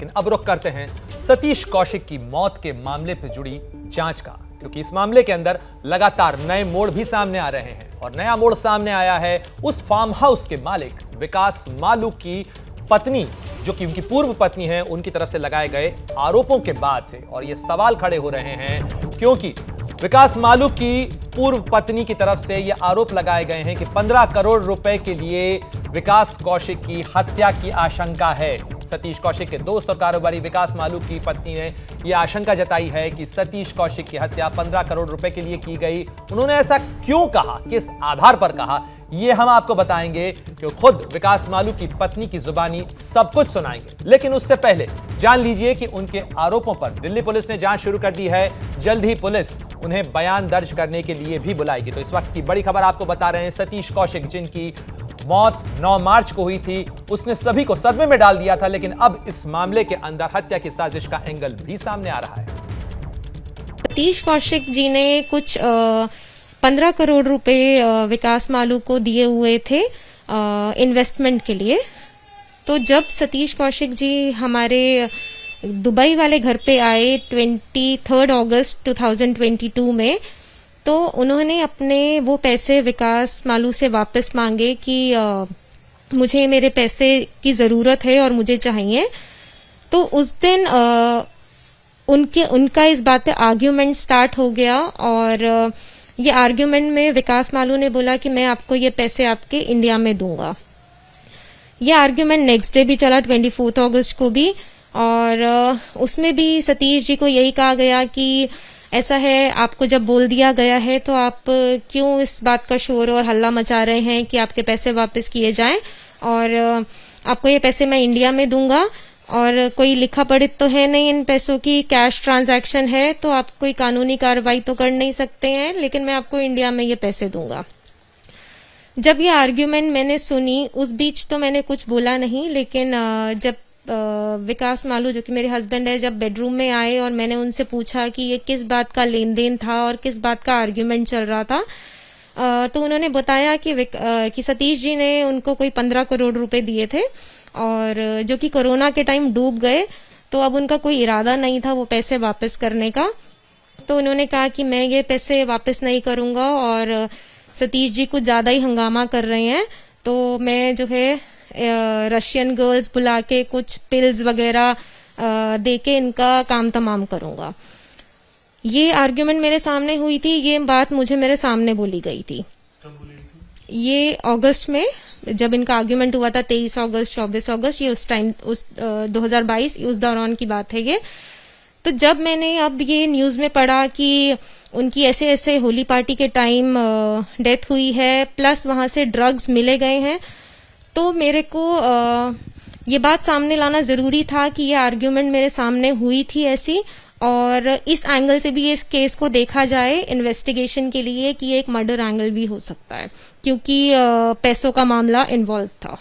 लेकिन अब रुख करते हैं सतीश कौशिक की मौत के मामले पर जुड़ी जांच का, क्योंकि इस मामले के अंदर लगातार नए मोड़ भी सामने आ रहे हैं। और नया मोड़ सामने आया है उस फार्म हाउस के मालिक विकास मालू की पत्नी, जो कि उनकी पूर्व पत्नी है, उनकी तरफ से लगाए गए आरोपों के बाद से। और ये सवाल खड़े हो रहे हैं क्योंकि विकास मालू की पूर्व पत्नी की तरफ से ये आरोप लगाए गए हैं कि 15 करोड़ रुपए के लिए विकास कौशिक की हत्या की आशंका है। सतीश कौशिक के दोस्त और कारोबारी विकास मालू की पत्नी ने यह आशंका जताई है कि सतीश कौशिक की हत्या 15 करोड़ रुपए के लिए की गई। उन्होंने ऐसा क्यों कहा, किस आधार पर कहा, यह हम आपको बताएंगे कि खुद विकास मालू की पत्नी की जुबानी सब कुछ सुनाएंगे। लेकिन उससे पहले जान लीजिए कि उनके आरोपों पर दिल्ली पुलिस ने जांच शुरू कर दी है। जल्द ही पुलिस उन्हें बयान दर्ज करने के लिए भी बुलाएगी। तो इस वक्त की बड़ी खबर आपको बता रहे हैं, सतीश कौशिक जिनकी मौत 9 मार्च को हुई थी, उसने सभी को सदमे में डाल दिया था। लेकिन अब इस मामले के अंदर हत्या की साजिश का एंगल भी सामने आ रहा है। सतीश कौशिक जी ने कुछ 15 करोड़ रुपए विकास मालू को दिए हुए थे इन्वेस्टमेंट के लिए। तो जब सतीश कौशिक जी हमारे दुबई वाले घर पे आए 23 अगस्त 2022 में, तो उन्होंने अपने वो पैसे विकास मालू से वापस मांगे कि मुझे मेरे पैसे की जरूरत है और मुझे चाहिए। तो उस दिन उनका इस बात पे आर्ग्यूमेंट स्टार्ट हो गया। और ये आर्ग्यूमेंट में विकास मालू ने बोला कि मैं आपको ये पैसे आपके इंडिया में दूंगा। ये आर्ग्यूमेंट नेक्स्ट डे भी चला 24 अगस्त को भी। और उसमें भी सतीश जी को यही कहा गया कि ऐसा है, आपको जब बोल दिया गया है तो आप क्यों इस बात का शोर और हल्ला मचा रहे हैं कि आपके पैसे वापस किए जाएं, और आपको ये पैसे मैं इंडिया में दूंगा। और कोई लिखा पढ़ित तो है नहीं इन पैसों की, कैश ट्रांजैक्शन है, तो आप कोई कानूनी कार्रवाई तो कर नहीं सकते हैं, लेकिन मैं आपको इंडिया में ये पैसे दूंगा। जब ये आर्ग्यूमेंट मैंने सुनी, उस बीच तो मैंने कुछ बोला नहीं। लेकिन जब विकास मालू जो कि मेरे हस्बैंड है, जब बेडरूम में आए और मैंने उनसे पूछा कि ये किस बात का लेन देन था और किस बात का आर्ग्यूमेंट चल रहा था, तो उन्होंने बताया कि सतीश जी ने उनको कोई 15 करोड़ रुपए दिए थे, और जो कि कोरोना के टाइम डूब गए। तो अब उनका कोई इरादा नहीं था वो पैसे वापस करने का। तो उन्होंने कहा कि मैं ये पैसे वापस नहीं करूंगा, और सतीश जी कुछ ज्यादा ही हंगामा कर रहे हैं, तो मैं जो है रशियन गर्ल्स बुला के कुछ पिल्स वगैरह देके इनका काम तमाम करूंगा। ये आर्ग्यूमेंट मेरे सामने हुई थी, ये बात मुझे मेरे सामने बोली गई थी। ये अगस्त में जब इनका आर्ग्यूमेंट हुआ था, 23 अगस्त 24 अगस्त, ये उस टाइम 2022 उस दौरान की बात है ये। तो जब मैंने अब ये न्यूज में पढ़ा कि उनकी ऐसे ऐसे होली पार्टी के टाइम डेथ हुई है, प्लस वहां से ड्रग्स मिले गए हैं, तो मेरे को ये बात सामने लाना जरूरी था कि ये आर्ग्यूमेंट मेरे सामने हुई थी ऐसी। और इस एंगल से भी इस केस को देखा जाए इन्वेस्टिगेशन के लिए कि ये एक मर्डर एंगल भी हो सकता है, क्योंकि पैसों का मामला इन्वॉल्व था।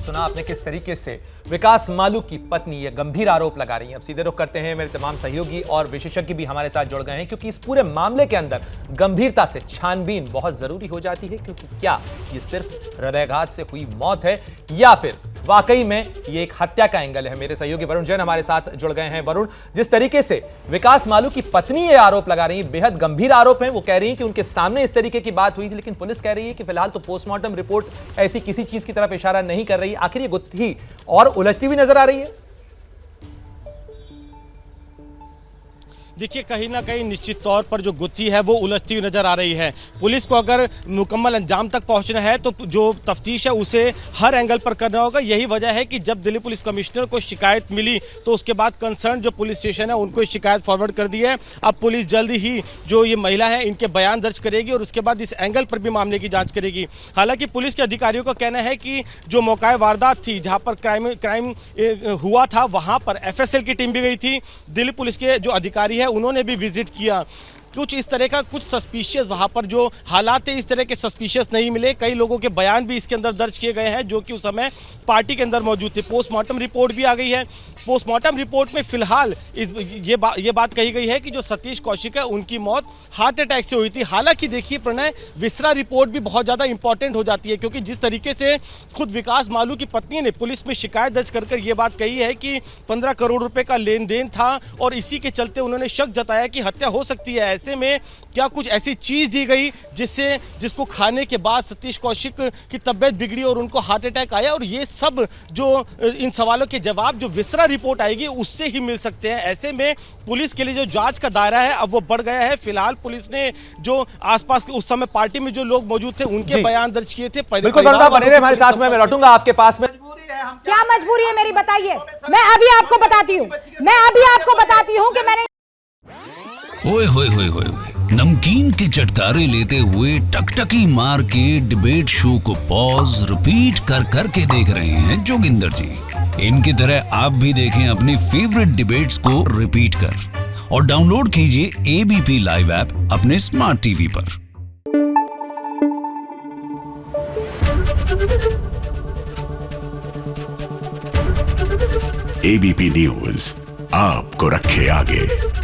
सुना आपने किस तरीके से विकास मालू की पत्नी ये गंभीर आरोप लगा रही है। अब सीधे रुख करते हैं, मेरे तमाम सहयोगी और विशेषज्ञ भी हमारे साथ जुड़ गए हैं, क्योंकि इस पूरे मामले के अंदर गंभीरता से छानबीन बहुत जरूरी हो जाती है। क्योंकि क्या ये सिर्फ हृदयघात से हुई मौत है या फिर वाकई में ये एक हत्या का एंगल है। मेरे सहयोगी वरुण जैन हमारे साथ जुड़ गए हैं। वरुण, जिस तरीके से विकास मालू की पत्नी ये आरोप लगा रही है, बेहद गंभीर आरोप है। वो कह रही है कि उनके सामने इस तरीके की बात हुई थी, लेकिन पुलिस कह रही है कि फिलहाल तो पोस्टमार्टम रिपोर्ट ऐसी किसी चीज की तरफ इशारा नहीं कर रही। आखिर ये गुत्थी और उलझती हुई नजर आ रही है। देखिए, कहीं ना कहीं निश्चित तौर पर जो गुत्थी है वो उलझती हुई नजर आ रही है। पुलिस को अगर मुकम्मल अंजाम तक पहुंचना है तो जो तफ्तीश है उसे हर एंगल पर करना होगा। यही वजह है कि जब दिल्ली पुलिस कमिश्नर को शिकायत मिली तो उसके बाद कंसर्न जो पुलिस स्टेशन है उनको शिकायत फॉरवर्ड कर दी है। अब पुलिस जल्दी ही जो ये महिला है इनके बयान दर्ज करेगी और उसके बाद इस एंगल पर भी मामले की जाँच करेगी। हालांकि पुलिस के अधिकारियों का कहना है कि जो मौका वारदात थी, जहाँ पर क्राइम हुआ था, वहाँ पर FSL की टीम भी गई थी। दिल्ली पुलिस के जो अधिकारी है उन्होंने भी विजिट किया। कुछ इस तरह का कुछ सस्पिशियस वहाँ पर जो हालात है इस तरह के सस्पिशियस नहीं मिले। कई लोगों के बयान भी इसके अंदर दर्ज किए गए हैं जो कि उस समय पार्टी के अंदर मौजूद थे। पोस्टमार्टम रिपोर्ट भी आ गई है। पोस्टमार्टम रिपोर्ट में फिलहाल ये बात कही गई है कि जो सतीश कौशिक है उनकी मौत हार्ट अटैक से हुई थी। हालांकि देखिए प्रणय, विसरा रिपोर्ट भी बहुत ज़्यादा इंपॉर्टेंट हो जाती है, क्योंकि जिस तरीके से खुद विकास मालू की पत्नी ने पुलिस में शिकायत दर्ज कर ये बात कही है कि 15 करोड़ रुपए का लेन देन था और इसी के चलते उन्होंने शक जताया कि हत्या हो सकती है। ऐसे में क्या कुछ ऐसी चीज दी गई जिसको खाने के बाद सतीश कौशिक की तबीयत बिगड़ी और उनको हार्ट अटैक आया? और ये सब जो इन सवालों के जवाब जो विसरा रिपोर्ट आएगी उससे ही मिल सकते हैं। ऐसे में पुलिस के लिए जो जांच का दायरा है अब वो बढ़ गया है। फिलहाल पुलिस ने जो आसपास के उस समय पार्टी में जो लोग मौजूद थे उनके बयान दर्ज किए थे। बिल्कुल बने रहे हमारे साथ में, मैं लौटूंगा आपके पास में। क्या मजबूरी है मेरी, बताइए। मैं अभी आपको बताती हूँ कि मैंने ओए होए होए होए नमकीन के चटकारे लेते हुए टकटकी मार के डिबेट शो को पॉज रिपीट कर करके देख रहे हैं जोगिंदर जी। इनकी तरह आप भी देखें अपनी फेवरेट डिबेट्स को रिपीट कर और डाउनलोड कीजिए एबीपी लाइव ऐप अपने स्मार्ट टीवी पर। एबीपी न्यूज आपको रखे आगे।